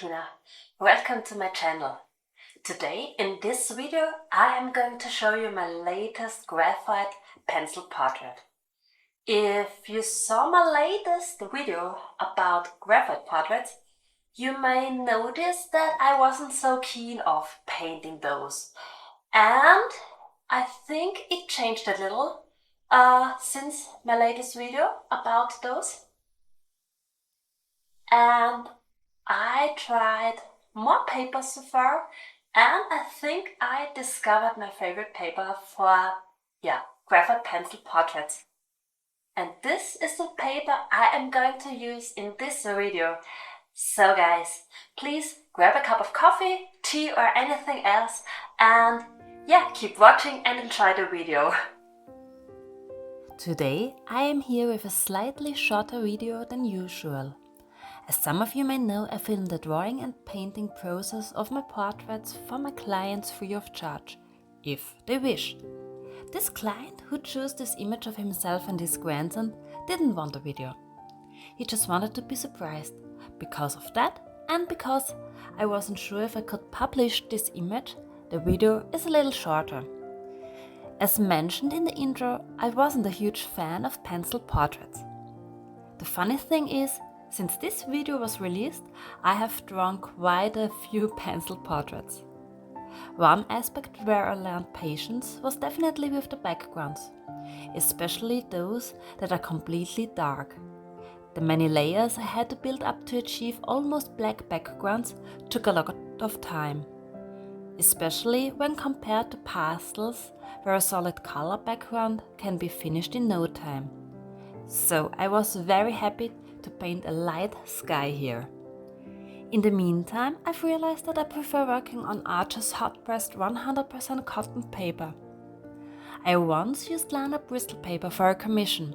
Martina. Welcome to my channel. Today in this video I am going to show you my latest graphite pencil portrait. If you saw my latest video about graphite portraits, you may notice that I wasn't so keen of painting those. And I think it changed a little since my latest video about those. And I tried more papers so far, and I think I discovered my favorite paper for graphite pencil portraits. And this is the paper I am going to use in this video. So guys, please grab a cup of coffee, tea or anything else, and keep watching and enjoy the video. Today I am here with a slightly shorter video than usual. As some of you may know, I film the drawing and painting process of my portraits for my clients free of charge, if they wish. This client who chose this image of himself and his grandson didn't want a video. He just wanted to be surprised. Because of that, and because I wasn't sure if I could publish this image, the video is a little shorter. As mentioned in the intro, I wasn't a huge fan of pencil portraits. The funny thing is, since this video was released, I have drawn quite a few pencil portraits. One aspect where I learned patience was definitely with the backgrounds, especially those that are completely dark. The many layers I had to build up to achieve almost black backgrounds took a lot of time, especially when compared to pastels where a solid color background can be finished in no time. So I was very happy to paint a light sky here. In the meantime, I've realized that I prefer working on Archer's hot-pressed 100% cotton paper. I once used lined-up Bristol paper for a commission,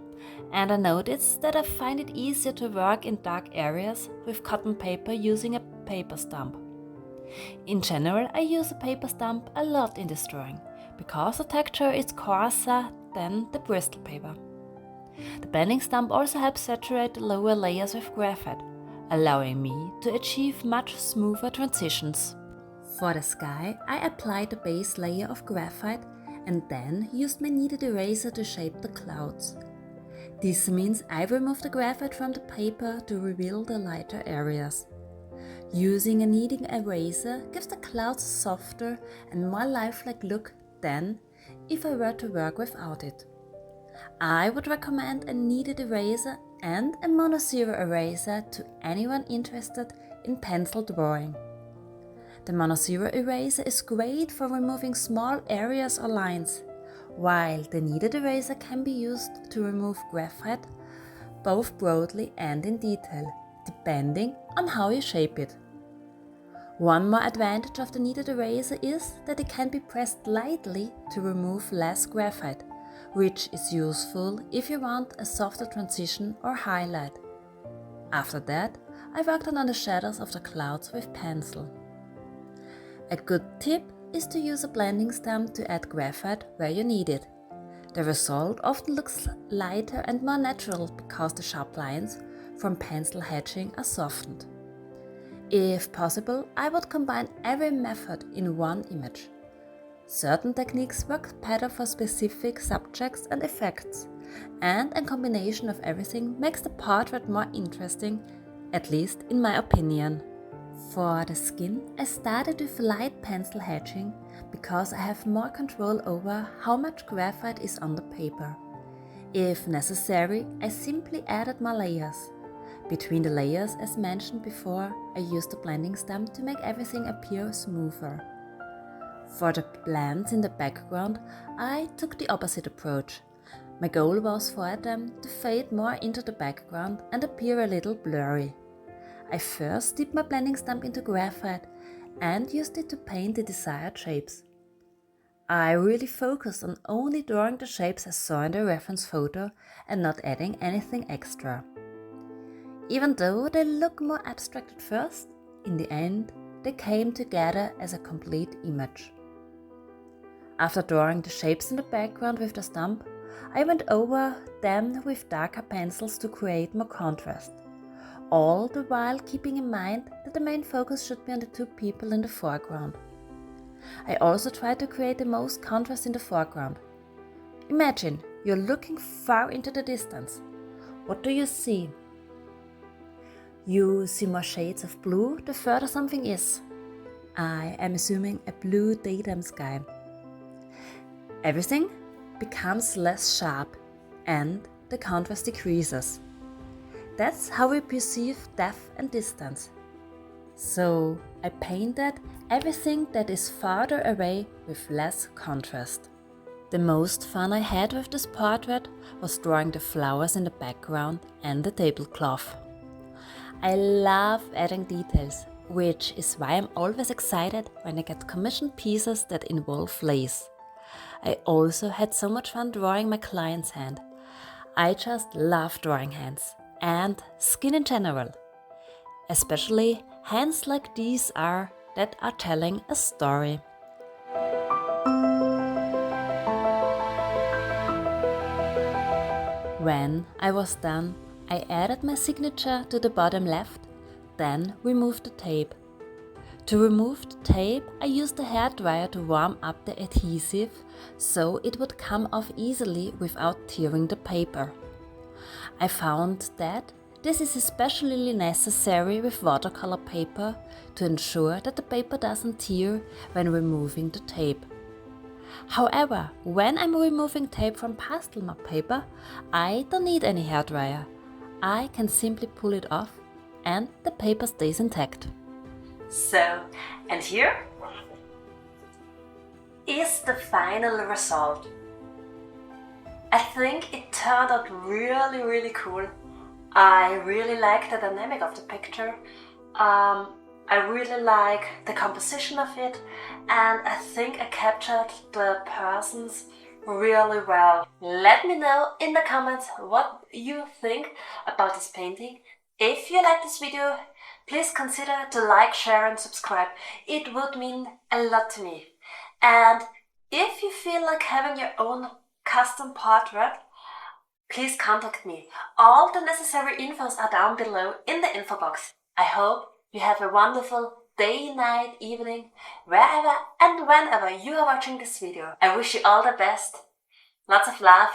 and I noticed that I find it easier to work in dark areas with cotton paper using a paper stump. In general, I use a paper stump a lot in this drawing, because the texture is coarser than the Bristol paper. The blending stump also helps saturate the lower layers with graphite, allowing me to achieve much smoother transitions. For the sky, I applied the base layer of graphite and then used my kneaded eraser to shape the clouds. This means I remove the graphite from the paper to reveal the lighter areas. Using a kneading eraser gives the clouds a softer and more lifelike look than if I were to work without it. I would recommend a kneaded eraser and a monozero eraser to anyone interested in pencil drawing. The monozero eraser is great for removing small areas or lines, while the kneaded eraser can be used to remove graphite both broadly and in detail, depending on how you shape it. One more advantage of the kneaded eraser is that it can be pressed lightly to remove less graphite, which is useful if you want a softer transition or highlight. After that, I worked on the shadows of the clouds with pencil. A good tip is to use a blending stump to add graphite where you need it. The result often looks lighter and more natural because the sharp lines from pencil hatching are softened. If possible, I would combine every method in one image. Certain techniques work better for specific subjects and effects, and a combination of everything makes the portrait more interesting, at least in my opinion. For the skin, I started with light pencil hatching because I have more control over how much graphite is on the paper. If necessary, I simply added more layers. Between the layers, as mentioned before, I used the blending stump to make everything appear smoother. For the blends in the background, I took the opposite approach. My goal was for them to fade more into the background and appear a little blurry. I first dipped my blending stump into graphite and used it to paint the desired shapes. I really focused on only drawing the shapes I saw in the reference photo and not adding anything extra. Even though they look more abstract at first, in the end they came together as a complete image. After drawing the shapes in the background with the stump, I went over them with darker pencils to create more contrast. all the while keeping in mind that the main focus should be on the two people in the foreground. I also try to create the most contrast in the foreground. Imagine you're looking far into the distance. What do you see? You see more shades of blue the further something is. I am assuming a blue daytime sky. Everything becomes less sharp and the contrast decreases. That's how we perceive depth and distance. So I painted everything that is farther away with less contrast. The most fun I had with this portrait was drawing the flowers in the background and the tablecloth. I love adding details, which is why I'm always excited when I get commissioned pieces that involve lace. I also had so much fun drawing my client's hand. I just love drawing hands and skin in general. Especially hands like these that are telling a story. When I was done, I added my signature to the bottom left, then removed the tape. To remove the tape, I used the hairdryer to warm up the adhesive so it would come off easily without tearing the paper. I found that this is especially necessary with watercolor paper to ensure that the paper doesn't tear when removing the tape. However, when I'm removing tape from pastel map paper, I don't need any hairdryer. I can simply pull it off and the paper stays intact. So, and here is the final result. I think it turned out really cool. I really like the dynamic of the picture. I really like the composition of it, and I think I captured the persons really well. Let me know in the comments what you think about this painting. If you like this video, please consider to like, share and subscribe. It would mean a lot to me. And if you feel like having your own custom portrait, please contact me. All the necessary infos are down below in the info box. I hope you have a wonderful day, night, evening, wherever and whenever you are watching this video. I wish you all the best. Lots of love.